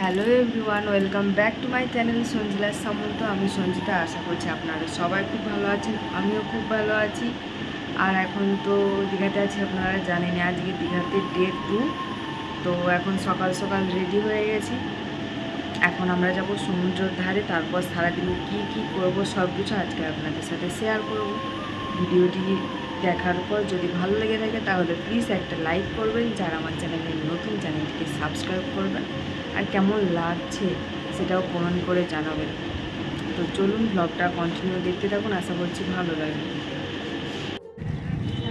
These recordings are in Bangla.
Hello everyone, welcome back to my channel Sanjila Samanta. আমি সঞ্জিতা, আশা করছি আপনারা সবাই খুব ভালো আছেন, আমিও খুব ভালো আছি। আর এখন তো দীঘাতে আছি, আপনারা জানেন আজকে দীঘাতে ডে 2। তো এখন সকাল সকাল রেডি হয়ে গেছি। এখন আমরা যাব সমুদ্রের ধারে, তারপর সারাদিন কী করবো সব কিছু আজকে আপনাদের সাথে শেয়ার করব। ভিডিওটি দেখার পর যদি ভালো লেগে থাকে তাহলে প্লিজ একটা লাইক করবেন, যারা আমার চ্যানেলে নতুন চ্যানেলটিকে সাবস্ক্রাইব করবেন, আর কেমন লাগছে সেটাও কমেন্ট করে জানাবেন। তো চলুন ব্লগটা কন্টিনিউ দেখতে থাকুন, আশা করছি ভালো লাগবে।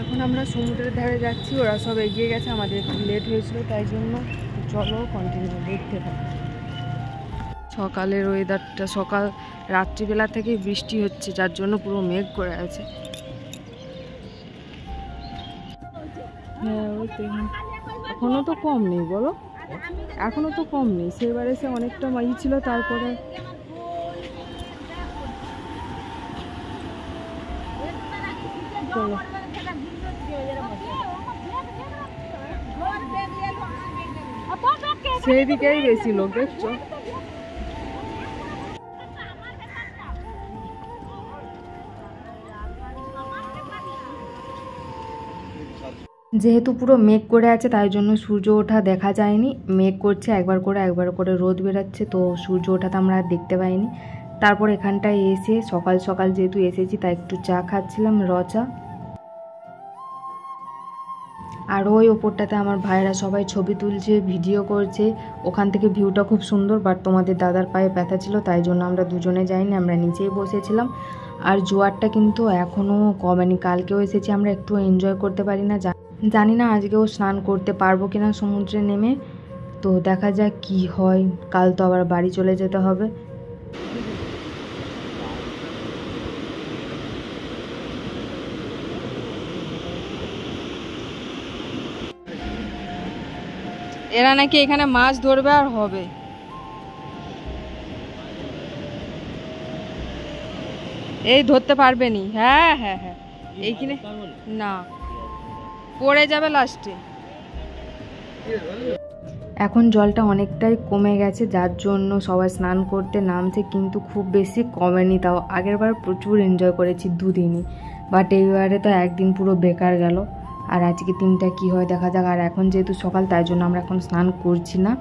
এখন আমরা সমুদ্রের ধারে যাচ্ছি, ওরা সব এগিয়ে গেছে, আমাদের একটু লেট হয়েছিল তাই জন্য। চলো কন্টিনিউ দেখতে থাকুন। সকালের ওয়েদারটা, সকাল রাত্রিবেলা থেকে বৃষ্টি হচ্ছে, যার জন্য পুরো মেঘ করে আছে। হ্যাঁ, এখনো তো কম নেই, বলো এখনো তো কম নেই। সেবার এসে অনেকটা মাই ছিল, তারপরে চলো সেদিকেই বেশি লোক দেখছো। যেহেতু পুরো মেঘ করে আছে তাই জন্য সূর্য ওঠা দেখা যায়নি। মেঘ করছে, একবার করে রোদ বেরাচ্ছে, তো সূর্য ওঠাতে আমরা দেখতে পাইনি। তারপর এখানটায় এসে সকাল সকাল যেহেতু এসেছি তাই একটু চা খাচ্ছিলাম, র চা। আর ওই ওপরটাতে আমার ভাইরা সবাই ছবি তুলছে, ভিডিও করছে। ওখান থেকে ভিউটা খুব সুন্দর, বাট তোমাদের দাদার পায়ে ব্যথা ছিল তাই জন্য আমরা দুজনে যাইনি, আমরা নিচেই বসেছিলাম। আর জোয়ারটা কিন্তু এখনও কমেনি, কালকেও এসেছি আমরা, একটু এনজয় করতে পারি না। জানি না আজকেও স্নান করতে পারবো কিনা সমুদ্রে নেমে, তো দেখা যাক কি হয়। কাল তো আবার বাড়ি চলে যেতে হবে। এরা নাকি এখানে মাছ ধরবে আর হবে। এই ধরতে পারবে নি। হ্যাঁ হ্যাঁ হ্যাঁ, এইখানে না, পড়ে যাবে লাস্টে। এখন জলটা অনেকটাই কমে গেছে, যার জন্য সবাই স্নান করতে নামছে, কিন্তু খুব বেশি কমেনি। তাও আগের বার প্রচুর এনজয় করেছি দুদিনই, বাট এইবারে তো একদিন পুরো বেকার গেল। আর আজকে দিনটা কি হয় দেখা যাক। আর এখন যেহেতু সকাল তাই জন্য আমরা এখন স্নান করছি না,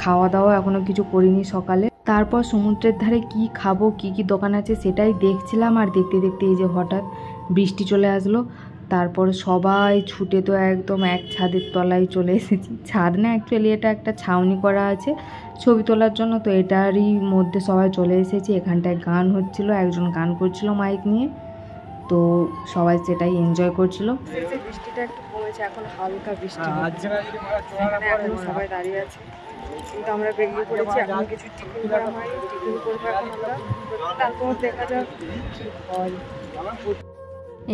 খাওয়া দাওয়া এখনও কিছু করিনি সকালে। তারপর সমুদ্রের ধারে কি খাবো, কি কি দোকান আছে সেটাই দেখছিলাম। আর দেখতে দেখতে এই যে হঠাৎ বৃষ্টি চলে আসলো। তারপর সবাই ছুটে তো একদম এক ছাদের তলায় চলে এসেছি। ছাদ না, অ্যাকচুয়ালি এটা একটা ছাউনি করা আছে ছবি তোলার জন্য, তো এটারই মধ্যে সবাই চলে এসেছি। এখানটায় গান হচ্ছিল, একজন গান করছিল মাইক নিয়ে, তো সবাই সেটাই এনজয় করছিল। বৃষ্টিটা একটু কমেছে, এখন হালকা বৃষ্টি, এখন সবাই দাঁড়িয়ে আছে, কিন্তু আমরা বেরিয়ে পড়েছি। এখন কিছু টিফিন করা হয়নি, টিফিন করবো এখন আমরা, তারপর দেখা যাক কি হয়।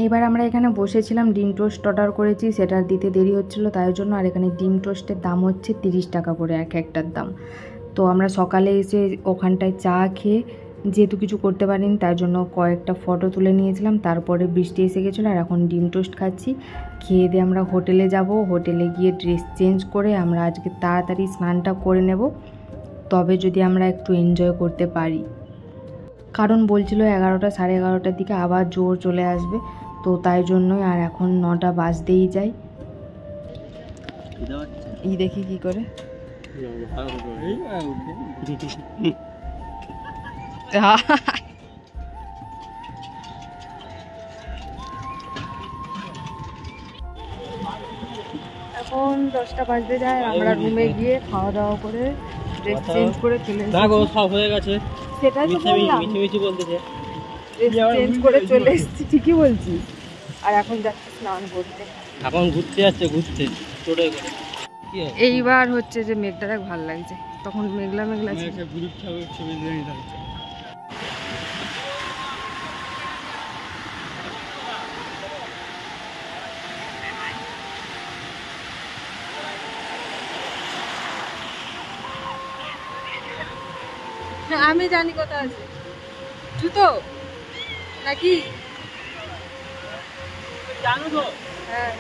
এইবার আমরা এখানে বসেছিলাম, ডিম টোস্ট অর্ডার করেছি, সেটা দিতে দেরি হচ্ছিলো তাই জন্য। আর এখানে ডিম টোস্টের দাম হচ্ছে 30 টাকা করে এক একটার দাম। তো আমরা সকালে এসে ওখানটায় চা খেয়ে যেহেতু কিছু করতে পারিনি তাই জন্য কয়েকটা ফটো তুলে নিয়েছিলাম। তারপরে বৃষ্টি এসে গেছিলো, আর এখন ডিম টোস্ট খাচ্ছি। খেয়ে দিয়ে আমরা হোটেলে যাব, হোটেলে গিয়ে ড্রেস চেঞ্জ করে আমরা আজকে তাড়াতাড়ি স্নানটা করে নেব, তবে যদি আমরা একটু এনজয় করতে পারি। কারণ বলছিল 11টা সাড়ে 11টার দিকে আবার জোর চলে আসবে, তো তাই জন্যই। আর এখন 9টা বাজতেই যায়। এই দেখি কি করে এখন 10টা বাজতে যায়। আমরা রুমে গিয়ে খাওয়া দাওয়া করে ড্রেস চেঞ্জ করে চলে এসেছি। সেটাই তো বললাম, চেঞ্জ করে চলে এসেছি, ঠিকই বলছি। আর এখন যাচ্ছি স্নান করতে, এখন ঘুরতে যাচ্ছে, ঘুরতে টোটোয় করে। এইবার হচ্ছে যে মেঘটা দেখ ভালো লাগছে, তখন মেঘলা মেঘলা ছিল। আমি জানি কথা আছে, জুতো নাকি জানো তো? হ্যাঁ,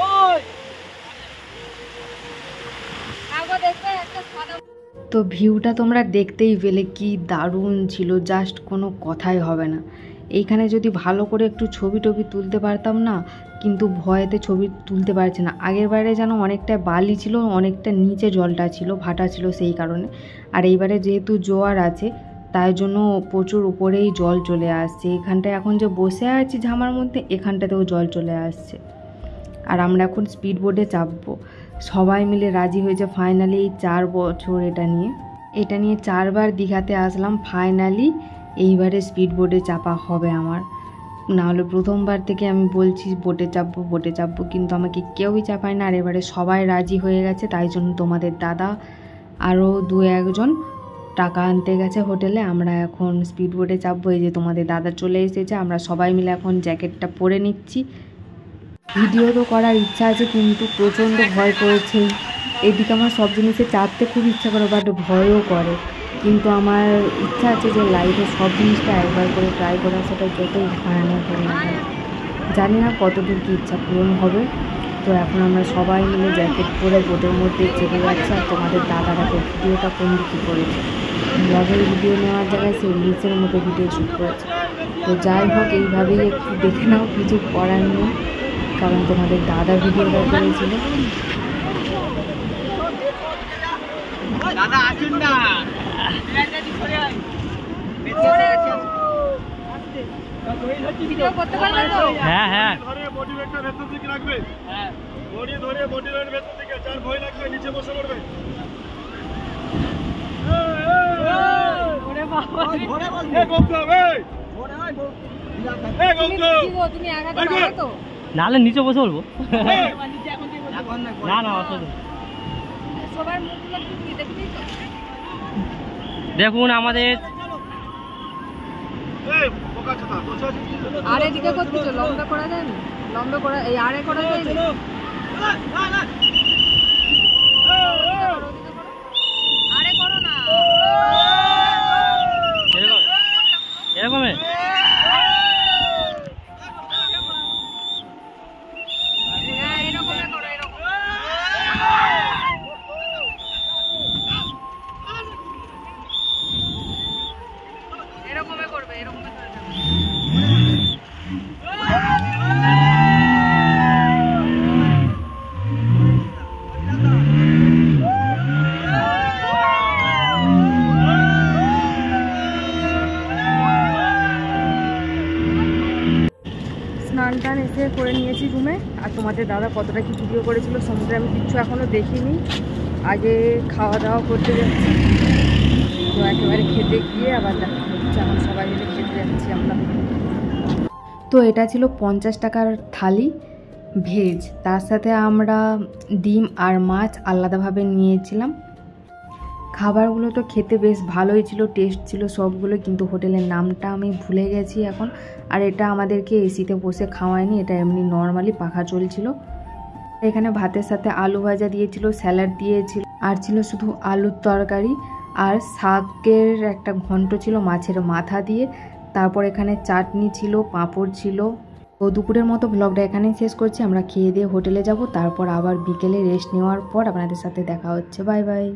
ওই আগো দেখবে একটা সাদা তো ভিউটা তোমরা দেখতেই পেলে কি দারুণ ছিল, জাস্ট কোনো কথাই হবে না। এইখানে যদি ভালো করে একটু ছবি টবি তুলতে পারতাম না, কিন্তু ভয়েতে ছবি তুলতে পারছি না। আগের বারে যেন অনেকটা বালি ছিল, অনেকটা নিচে জলটা ছিল, ভাটা ছিল সেই কারণে। আর এইবারে যেহেতু জোয়ার আছে তাই জন্য প্রচুর উপরেই জল চলে আসছে। এখানটায় এখন যে বসে আছি ঝামার মধ্যে, এখানটাতেও জল চলে আসছে। আর আমরা এখন স্পিড বোটে চাপবো। সবাই মিলে রাজি হয়েছে ফাইনালি এই 4 বছর এটা নিয়ে 4বার দীঘাতে আসলাম, ফাইনালি এইবারে স্পিড বোটে চাপা হবে আমার। নাহলে প্রথমবার থেকে আমি বলছি বোটে চাপবো, কিন্তু আমাকে কেউই চাপায় না। আর এবারে সবাই রাজি হয়ে গেছে, তাই জন্য তোমাদের দাদা আরও 2-1 জন টাকা আনতে গেছে হোটেলে। আমরা এখন স্পিড বোটে চাপবো। এই যে তোমাদের দাদা চলে এসেছে, আমরা সবাই মিলে এখন জ্যাকেটটা পরে নিচ্ছি। ভিডিও তো করার ইচ্ছা আছে, কিন্তু প্রচণ্ড ভয় করেছে। এদিকে আমার সব জিনিসে চাপতে খুব ইচ্ছা করে, বাট ভয়ও করে। কিন্তু আমার ইচ্ছা আছে যে লাইফে সব জিনিসটা একবার করে ট্রাই করা, সেটা যতই ভয়ানক হয়ে না হয়। জানি না কতদূর কি ইচ্ছা পূরণ হবে। তো এখন আমরা সবাই মিলে জ্যাকেট পরে বোটের মধ্যে চেপে যাচ্ছি। আর তোমাদের দাদারাকে ভিডিওটা কোন দিকে করেছে, ব্লগের ভিডিও নেওয়ার জায়গায় সে রিলসের মতো ভিডিও শ্যুট করেছে। তো যাই হোক, এইভাবেই একটু দেখে নাও, কিছু করার নেই, কারণ তোমাদের দাদা ভিডিওটা করেছিল। দাদা আসুন না। হ্যাঁ হ্যাঁ বডি ওয়েটটা ভেতর দিকে রাখবে। হ্যাঁ, বডি ধরে বডি ওয়েট ভেতর দিকে, যার ভয় লাগবে নিচে বসে পড়বে। ওরে বাবা, ঘোরে বল। এ গৌতম, এই ঘোরে আয় গো। এ গৌতম, তুমি আগাতে পারো তো? নালে নিচে বসে বলবো। না না অসুবিধা। সবার মুখগুলো কি দেখবি তো? দেখুন আমাদের এই পোকা ছাতা বসে আছে। আর এদিকে করতেছো, লম্বা করা যায় না? লম্বা করা, এই আরে করা যায় না? আরে করো না। এরকম এরকম স্নান টান এসে করে নিয়েছি রুমে। আর তোমাদের দাদা কতটা কি ভিডিও করেছিল সমুদ্রে আমি কিচ্ছু এখনও দেখিনি। আগে খাওয়া দাওয়া করতে যাচ্ছি, তো একেবারে খেতে গিয়ে আবার দেখা হচ্ছে। এখন সবাই মিলে খেতে যাচ্ছি আমরা। তো এটা ছিল 50 টাকার থালি ভেজ, তার সাথে আমরা ডিম আর মাছ আলাদাভাবে নিয়েছিলাম। খাবারগুলো তো খেতে বেশ ভালোই ছিল, টেস্ট ছিল সবগুলো, কিন্তু হোটেলের নামটা আমি ভুলে গেছি এখন। আর এটা আমাদেরকে এসিতে বসে খাওয়ায়নি, এটা এমনি নর্মালি পাখা চলছিল। এখানে ভাতের সাথে আলু ভাজা দিয়েছিল, স্যালাড দিয়েছিল, আর ছিল শুধু আলুর তরকারি আর শাকের একটা ঘন্ট ছিল মাছের মাথা দিয়ে। তারপর এখানে চাটনি ছিল, পাঁপড় ছিল। তো দুপুরের মতো ব্লগটা এখানেই শেষ করছি। আমরা খেয়ে দিয়ে হোটেলে যাব, তারপর আবার বিকেলে রেস্ট নেওয়ার পর আপনাদের সাথে দেখা হচ্ছে। Bye bye.